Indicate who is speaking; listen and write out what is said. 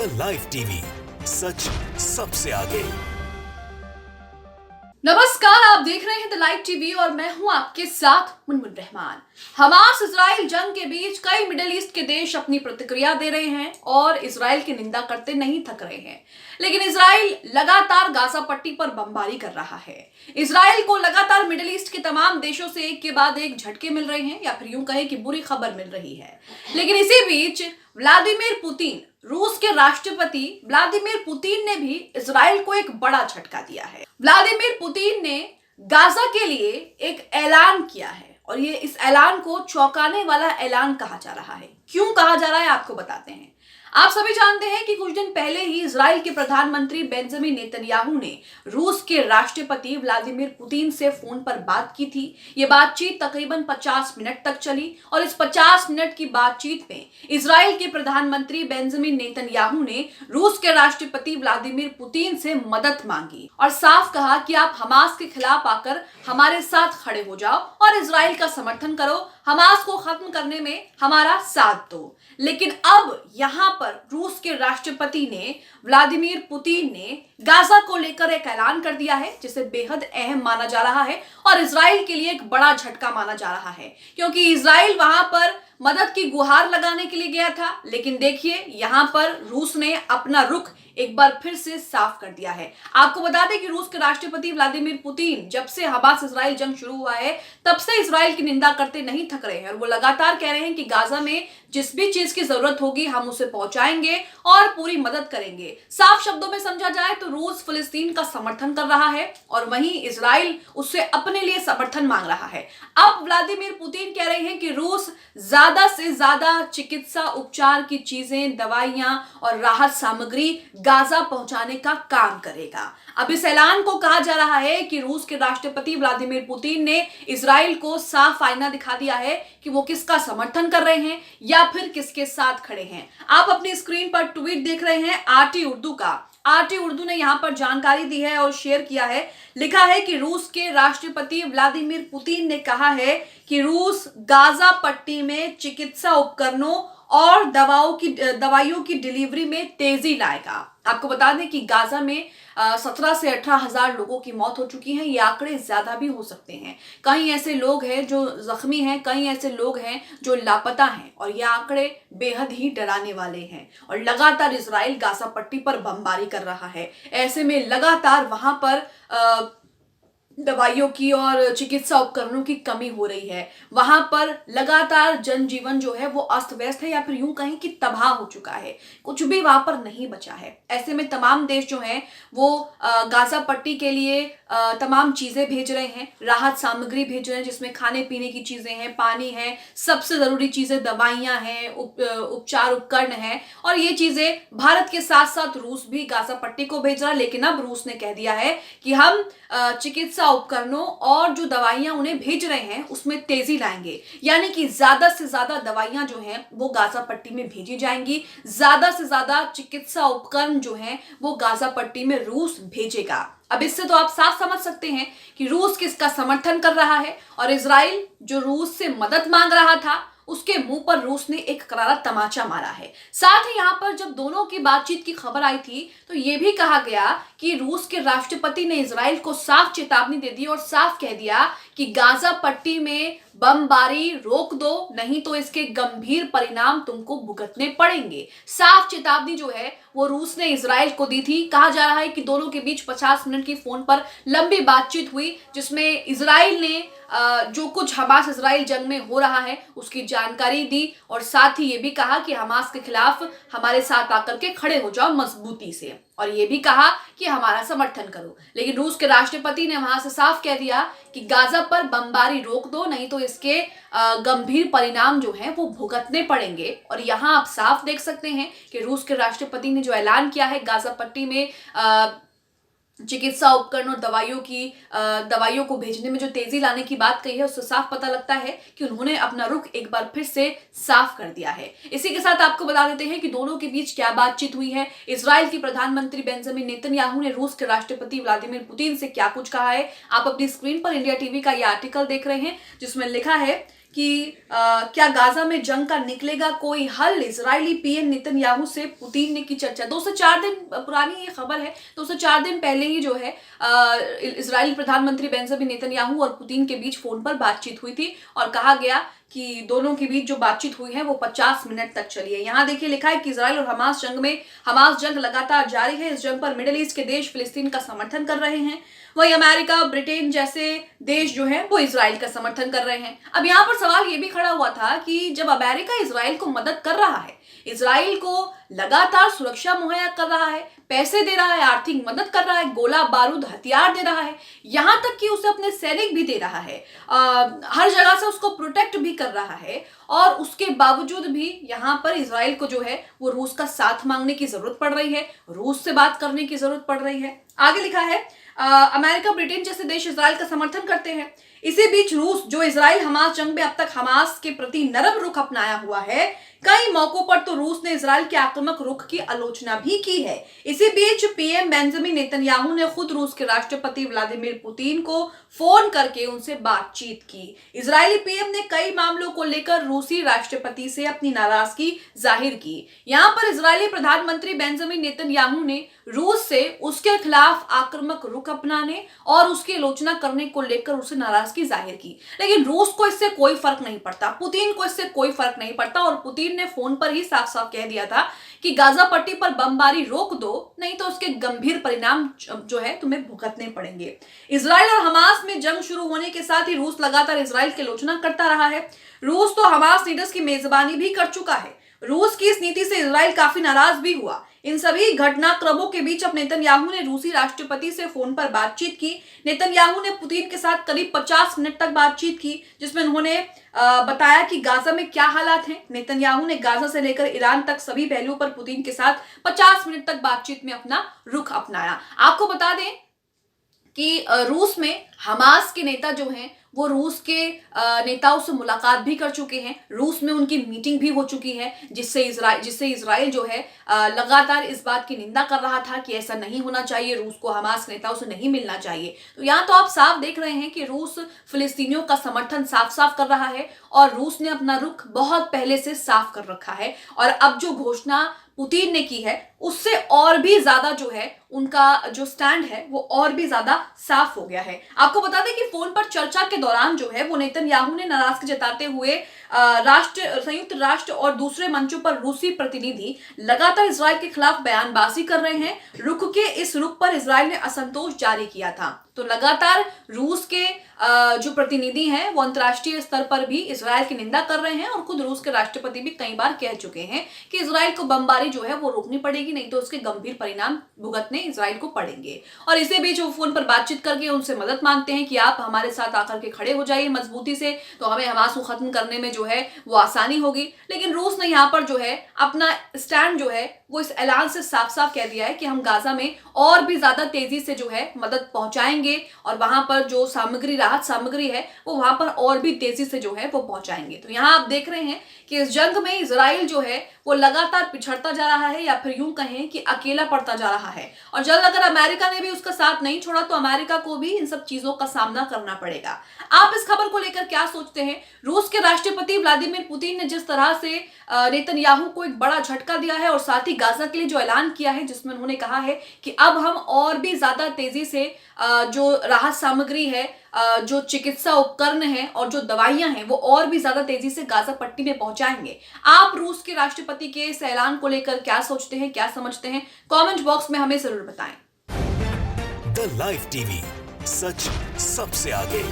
Speaker 1: The live TV, सच सबसे आगे।
Speaker 2: नमस्कार, आप देख रहे हैं द लाइव टीवी और मैं हूं आपके साथ मुनमुन रहमान। हमास इजराइल जंग के बीच कई मिडिल ईस्ट के देश अपनी प्रतिक्रिया दे रहे हैं और इजराइल की निंदा करते नहीं थक रहे हैं, लेकिन इजराइल लगातार गाजा पट्टी पर बमबारी कर रहा है। इजराइल को लगातार मिडिल ईस्ट के तमाम देशों से एक के बाद एक झटके मिल रहे हैं, या फिर यूं कहें कि बुरी खबर मिल रही है। लेकिन इसी बीच व्लादिमीर पुतिन, रूस के राष्ट्रपति व्लादिमीर पुतिन ने भी इजराइल को एक बड़ा झटका दिया है। व्लादिमीर पुतिन ने गाजा के लिए एक ऐलान किया है और ये इस ऐलान को चौंकाने वाला ऐलान कहा जा रहा है। क्यों कहा जा रहा है आपको बताते हैं। आप सभी जानते हैं कि कुछ दिन पहले ही इजराइल के प्रधानमंत्री बेंजामिन नेतन्याहू ने रूस के राष्ट्रपति व्लादिमीर पुतिन से फोन पर बात की थी। ये बातचीत तकरीबन 50 मिनट तक चली और इस 50 मिनट की बातचीत में इजराइल के प्रधानमंत्री बेंजामिन नेतन्याहू ने रूस के राष्ट्रपति व्लादिमीर पुतिन से मदद मांगी और साफ कहा कि आप हमास के खिलाफ आकर हमारे साथ खड़े हो जाओ और इजराइल का समर्थन करो, हमास को खत्म करने में हमारा साथ दो। लेकिन अब यहां पर रूस के राष्ट्रपति ने, व्लादिमीर पुतिन ने गाजा को लेकर एक ऐलान कर दिया है, जिसे बेहद अहम माना जा रहा है और इजराइल के लिए एक बड़ा झटका माना जा रहा है, क्योंकि इजराइल वहां पर मदद की गुहार लगाने के लिए गया था। लेकिन देखिए, यहां पर रूस ने अपना रुख एक बार फिर से साफ कर दिया है। आपको बता दें कि रूस के राष्ट्रपति व्लादिमीर पुतिन जब से हमास इजराइल जंग शुरू हुआ है तब से इजराइल की निंदा करते नहीं थक रहे हैं और वो लगातार कह रहे हैं कि गाजा में जिस भी चीज की जरूरत होगी हम उसे पहुंचाएंगे और पूरी मदद करेंगे। साफ शब्दों में समझा जाए तो रूस फिलिस्तीन का समर्थन कर रहा है और वहीं इजराइल उससे अपने लिए समर्थन मांग रहा है। अब व्लादिमीर पुतिन कह रहे हैं कि रूस ज्यादा से ज्यादा चिकित्सा उपचार की चीजें, दवाइयां और राहत सामग्री गाजा पहुंचाने का काम करेगा। अब इस ऐलान को कहा जा रहा है कि रूस के राष्ट्रपति व्लादिमीर पुतिन ने इजराइल को साफ आईना दिखा दिया है कि वो किसका समर्थन कर रहे हैं या फिर किसके साथ खड़े हैं। आप अपनी स्क्रीन पर ट्वीट देख रहे हैं आरटी उर्दू का। आरटी उर्दू ने यहां पर जानकारी दी है और शेयर किया है। लिखा है कि रूस के राष्ट्रपति व्लादिमीर पुतिन ने कहा है कि रूस गाजा पट्टी में चिकित्सा उपकरणों और दवाइयों की डिलीवरी में तेजी लाएगा। आपको बता दें कि गाजा में 17 से 18 हजार लोगों की मौत हो चुकी है। ये आंकड़े ज्यादा भी हो सकते हैं। कई ऐसे लोग हैं जो जख्मी हैं, कई ऐसे लोग हैं जो लापता हैं और ये आंकड़े बेहद ही डराने वाले हैं। और लगातार इजराइल गाजा पट्टी पर बमबारी कर रहा है। ऐसे में लगातार वहां पर दवाइयों की और चिकित्सा उपकरणों की कमी हो रही है। वहां पर लगातार जनजीवन जो है वो अस्त व्यस्त है, या फिर यूं कहें कि तबाह हो चुका है। कुछ भी वहां पर नहीं बचा है। ऐसे में तमाम देश जो हैं वो गाजा पट्टी के लिए तमाम चीजें भेज रहे हैं, राहत सामग्री भेज रहे हैं, जिसमें खाने पीने की चीजें हैं, पानी है, सबसे जरूरी चीजें दवाइयां हैं, उपचार उपकरण है। और ये चीजें भारत के साथ साथ रूस भी गाजा पट्टी को भेज रहा है। लेकिन अब रूस ने कह दिया है कि हम चिकित्सा उपकरणों और जो दवाइयां उन्हें भेज रहे हैं उसमें तेजी लाएंगे, यानी कि ज्यादा से ज्यादा दवाइयां जो हैं वो गाजा पट्टी में भेजी जाएंगी। ज्यादा से ज्यादा चिकित्सा उपकरण जो हैं वो गाजा पट्टी में रूस भेजेगा। अब इससे तो आप साफ समझ सकते हैं कि रूस किसका समर्थन कर रहा है और इजराइल जो रूस से मदद मांग रहा था उसके मुंह पर रूस ने एक करारा तमाचा मारा है। साथ ही यहां पर जब दोनों की बातचीत की खबर आई थी तो यह भी कहा गया कि रूस के राष्ट्रपति ने इजराइल को साफ चेतावनी दे दी और साफ कह दिया कि गाजा पट्टी में बमबारी रोक दो, नहीं तो इसके गंभीर परिणाम तुमको भुगतने पड़ेंगे। साफ चेतावनी जो है वो रूस ने इजराइल को दी थी। कहा जा रहा है कि दोनों के बीच 50 मिनट की फोन पर लंबी बातचीत हुई, जिसमें इजराइल ने जो कुछ हमास इजराइल जंग में हो रहा है उसकी जानकारी दी और साथ ही ये भी कहा कि हमास के खिलाफ हमारे साथ आकर के खड़े हो जाओ मजबूती से, और ये भी कहा कि हमारा समर्थन करो। लेकिन रूस के राष्ट्रपति ने वहां से साफ कह दिया कि गाजा पर बमबारी रोक दो, नहीं तो इसके गंभीर परिणाम जो हैं वो भुगतने पड़ेंगे। और यहाँ आप साफ देख सकते हैं कि रूस के राष्ट्रपति ने जो ऐलान किया है गाजा पट्टी में चिकित्सा उपकरण और दवाइयों को भेजने में जो तेजी लाने की बात कही है, उससे साफ पता लगता है कि उन्होंने अपना रुख एक बार फिर से साफ कर दिया है। इसी के साथ आपको बता देते हैं कि दोनों के बीच क्या बातचीत हुई है। इजराइल के प्रधानमंत्री बेंजामिन नेतन्याहू ने रूस के राष्ट्रपति व्लादिमीर पुतिन से क्या कुछ कहा है। आप अपनी स्क्रीन पर इंडिया टीवी का यह आर्टिकल देख रहे हैं, जिसमें लिखा है कि क्या गाजा में जंग का निकलेगा कोई हल, इजरायली पीएम नेतन्याहू से पुतिन ने की चर्चा। 2 से 4 दिन पुरानी ये खबर है। 2 से 4 दिन पहले ही जो है इजरायली प्रधानमंत्री बेंजामिन नेतन्याहू और पुतिन के बीच फोन पर बातचीत हुई थी और कहा गया कि दोनों के बीच जो बातचीत हुई है वो 50 मिनट तक चली है। यहाँ देखिए लिखा है कि इजराइल और हमास जंग लगातार जारी है। इस जंग पर मिडिल ईस्ट के देश फिलिस्तीन का समर्थन कर रहे हैं, वही अमेरिका, ब्रिटेन जैसे देश जो है वो इजराइल का समर्थन कर रहे हैं। अब यहाँ पर सवाल ये भी खड़ा हुआ था कि जब अमेरिका इजराइल को मदद कर रहा है, इजराइल को लगातार सुरक्षा मुहैया कर रहा है, पैसे दे रहा है, आर्थिक मदद कर रहा है, गोला बारूद हथियार दे रहा है, यहाँ तक कि उसे अपने सैनिक भी दे रहा है, हर जगह से उसको प्रोटेक्ट भी कर रहा है, और उसके बावजूद भी यहाँ पर इजराइल को जो है वो रूस का साथ मांगने की जरूरत पड़ रही है, रूस से बात करने की जरूरत पड़ रही है। आगे लिखा है अमेरिका, ब्रिटेन जैसे देश इजराइल का समर्थन करते हैं। इसी बीच रूस, जो इजराइल हमास जंग में अब तक हमास के प्रति नरम रुख अपनाया हुआ है, कई मौकों पर तो रूस ने इजराइल के आक्रामक रुख की आलोचना भी की है। इसी बीच पीएम बेंजामिन नेतन्याहू ने खुद रूस के राष्ट्रपति व्लादिमीर पुतिन को फोन करके उनसे बातचीत की। इजरायली पीएम ने कई मामलों को लेकर रूसी राष्ट्रपति से अपनी नाराजगी जाहिर की। यहाँ पर इजरायली प्रधानमंत्री बेंजामिन नेतन्याहू ने रूस से उसके खिलाफ आक्रामक रुख अपनाने और उसकी आलोचना करने को लेकर उसे नाराजगी जाहिर की, लेकिन रूस को इससे कोई फर्क नहीं पड़ता, पुतिन को इससे कोई फर्क नहीं पड़ता, और पुतिन ने फोन पर ही साफ साफ कह दिया था कि गाजा पट्टी पर बमबारी रोक दो, नहीं तो उसके गंभीर परिणाम जो है तुम्हें भुगतने पड़ेंगे। इजराइल और हमास में जंग शुरू होने के साथ ही रूस लगातार इजराइल की आलोचना करता रहा है। रूस तो हमास लीडर्स की मेजबानी भी कर चुका है। रूस की इस नीति से इजराइल काफी नाराज भी हुआ। इन सभी घटनाक्रमों के बीच अब नेतन्याहू ने रूसी राष्ट्रपति से फोन पर बातचीत की। नेतन्याहू ने पुतिन के साथ करीब 50 मिनट तक बातचीत की, जिसमें उन्होंने बताया कि गाजा में क्या हालात हैं। नेतन्याहू ने गाजा से लेकर ईरान तक सभी पहलुओं पर पुतिन के साथ 50 मिनट तक बातचीत में अपना रुख अपनाया। आपको बता दें कि रूस में हमास के नेता जो हैं वो रूस के नेताओं से मुलाकात भी कर चुके हैं, रूस में उनकी मीटिंग भी हो चुकी है, जिससे इजराइल जो है लगातार इस बात की निंदा कर रहा था कि ऐसा नहीं होना चाहिए, रूस को हमास नेताओं से नहीं मिलना चाहिए। तो यहाँ तो आप साफ देख रहे हैं कि रूस फिलिस्तीनियों का समर्थन साफ साफ कर रहा है, और रूस ने अपना रुख बहुत पहले से साफ कर रखा है, और अब जो घोषणा पुतिन ने की है उससे और भी ज्यादा जो है उनका जो स्टैंड है वो और भी ज्यादा साफ हो गया है। आपको बता दें कि फोन पर चर्चा के दौरान जो है वो नेतन्याहू ने नाराजगी जताते हुए संयुक्त राष्ट्र और दूसरे मंचों पर रूसी प्रतिनिधि लगातार इजराइल के खिलाफ बयानबाजी कर रहे हैं। रुख के इस रुख पर इजराइल ने असंतोष जारी किया था। तो लगातार रूस के जो प्रतिनिधि हैं वो अंतर्राष्ट्रीय स्तर पर भी इजराइल की निंदा कर रहे हैं, और खुद रूस के राष्ट्रपति भी कई बार कह चुके हैं कि इजराइल को बमबारी जो है वो रोकनी पड़ेगी, नहीं तो उसके गंभीर परिणाम भुगतने इजराइल को पड़ेंगे। और इसी बीच वो फोन पर बातचीत करके उनसे मदद मांगते हैं कि आप हमारे साथ आकर के खड़े हो जाइए मजबूती से, तो हमें हमास को खत्म करने में जो है वो आसानी होगी। लेकिन रूस ने यहाँ पर जो है अपना स्टैंड जो है वो इस ऐलान से साफ साफ कह दिया है कि हम गाजा में और भी ज्यादा तेजी से जो है मदद पहुंचाएंगे, और वहां पर जो राहत सामग्री है वो वहां पर और भी तेजी से जो है वो पहुंचाएंगे। तो यहाँ आप देख रहे हैं कि इस जंग में इजराइल जो है वो लगातार पिछड़ता जा रहा है, या फिर यूं कहें कि अकेला पड़ता जा रहा है। और जल्द अगर अमेरिका ने भी उसका साथ नहीं छोड़ा तो अमेरिका को भी इन सब चीजों का सामना करना पड़ेगा। आप इस खबर को लेकर क्या सोचते हैं? रूस के राष्ट्रपति व्लादिमीर पुतिन ने जिस तरह से नेतन्याहू को एक बड़ा झटका दिया है, और साथ ही गाजा के लिए जो ऐलान किया है जिसमें उन्होंने कहा है कि अब हम और भी ज्यादा तेजी से जो राहत सामग्री है, जो चिकित्सा उपकरण है और जो दवाइयां हैं वो और भी ज्यादा तेजी से गाजा पट्टी में पहुंचाएंगे। आप रूस के राष्ट्रपति के इस ऐलान को लेकर क्या सोचते हैं, क्या समझते हैं? कमेंट बॉक्स में हमें जरूर बताएं।
Speaker 1: द लाइव टीवी, सच सबसे आगे।